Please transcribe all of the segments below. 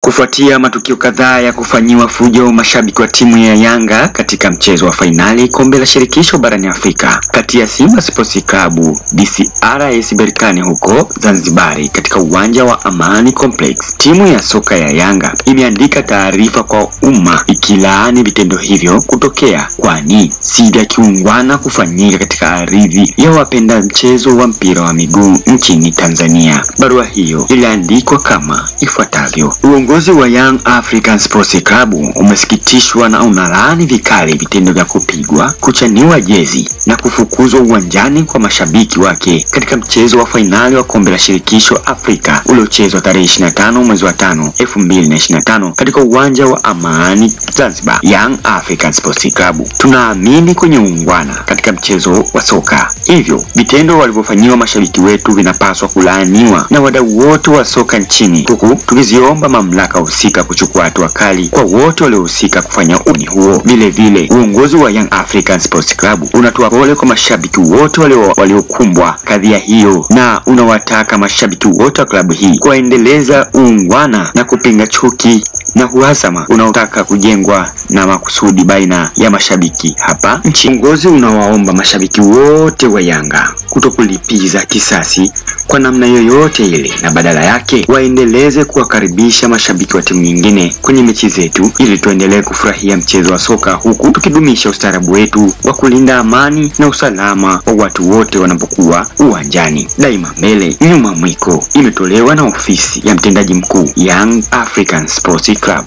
Kufuatia matukio kadhaa ya kufanyiwa fujo mashabiki wa timu ya Yanga katika mchezo wa fainali kombe la shirikisho barani Afrika kati ya Simba Sports Club DCRS Berkane huko Zanzibar katika uwanja wa Amani Complex, timu ya soka ya Yanga imeandika taarifa kwa umma ikilaani vitendo hivyo kutokea, kwani si vya kiungwana kufanyika katika ardhi ya wapenda mchezo wa mpira wa miguu nchini Tanzania. Barua hiyo iliandikwa kama ifuatavyo: uongozi wa Young African Sports Club umesikitishwa na unalaani vikali vitendo vya kupigwa, kuchaniwa jezi na kufukuzwa uwanjani kwa mashabiki wake katika mchezo wa fainali wa kombe la shirikisho Afrika uliochezwa tarehe 25 mwezi wa 5 2025 katika uwanja wa Amani Zanzibar. Young African Sports Club tunaamini kwenye uungwana katika mchezo wa soka, hivyo vitendo walivyofanyiwa mashabiki wetu vinapaswa kulaaniwa na wadau wote wa soka nchini, huku tukiziomba mamlaka husika kuchukua hatua kali kwa wote waliohusika kufanya uni huo. Vile vile uongozi wa Young African Sports Club unatoa pole kwa mashabiki wote waliokumbwa kadhia hiyo na unawataka mashabiki wote wa klabu hii kuendeleza uungwana na kupinga chuki na uhasama unaotaka kujengwa na makusudi baina ya mashabiki hapa nchini. Uongozi unawaomba mashabiki wote wa Yanga kutokulipiza kisasi kwa namna yoyote ile, na badala yake waendeleze kuwakaribisha mashabiki wa timu nyingine kwenye mechi zetu ili tuendelee kufurahia mchezo wa soka, huku tukidumisha ustaarabu wetu wa kulinda amani na usalama wa watu wote wanapokuwa uwanjani. Daima mbele, nyuma mwiko. Imetolewa na ofisi ya mtendaji mkuu Young African Sports Club.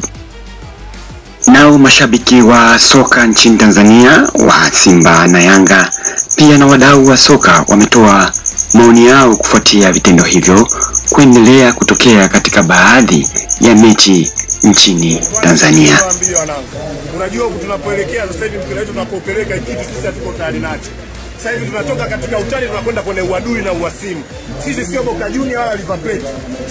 Nao mashabiki wa soka nchini Tanzania wa Simba na Yanga pia na wadau wa soka wametoa maoni yao kufuatia vitendo hivyo kuendelea kutokea katika baadhi ya mechi nchini Tanzania. Unajua tunapoelekea sasa hivi mpira wetu tunapopeleka kitu sisi hatuko tayari nacho. Sasa hivi tunatoka katika utani tunakwenda kwenye uadui na uasimu. Sisi sio Boca Juniors wala River Plate.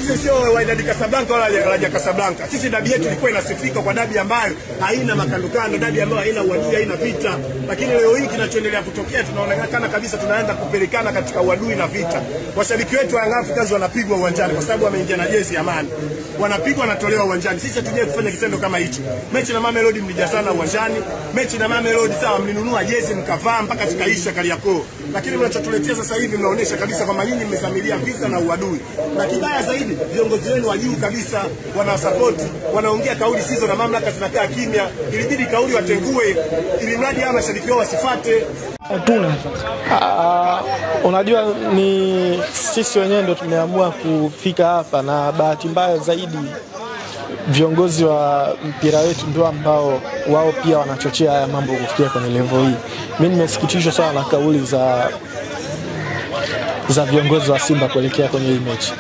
Sisi sio Wydad Casablanca wala Raja Casablanca. Sisi dabi yetu ilikuwa inasifika kwa dabi ambayo haina makandokando, dabi ambayo haina uadui, haina vita. Lakini leo hii kinachoendelea kutokea tunaonekana kabisa tunaanza kupelekana katika uadui na vita. Washabiki wetu wa Young Africans wanapigwa uwanjani kwa sababu wameingia na jezi ya amani. Wanapigwa na tolewa uwanjani. Sisi hatujui kufanya kitendo kama hicho. Mechi na Mamelodi mlijazana uwanjani. Mechi na Mamelodi sawa, mlinunua jezi mkavaa mpaka zikaisha Kariakoo. Lakini mnachotuletea sasa hivi mnaonesha kabisa kwamba nyinyi mmesamilia vita na uadui. Na kibaya zaidi, viongozi wenu wa juu kabisa wanawasapoti, wanaongea kauli sizo na mamlaka zinakaa kimya. Ilibidi kauli watengue ili mradi ama mashabiki wao wasifuate. Hatuna. Unajua ni sisi wenyewe ndio tumeamua kufika hapa, na bahati mbaya zaidi viongozi wa mpira wetu ndio ambao wao pia wanachochea haya mambo kufikia kwenye level hii. Mimi nimesikitishwa sana na kauli za viongozi wa Simba kuelekea kwenye hii mechi.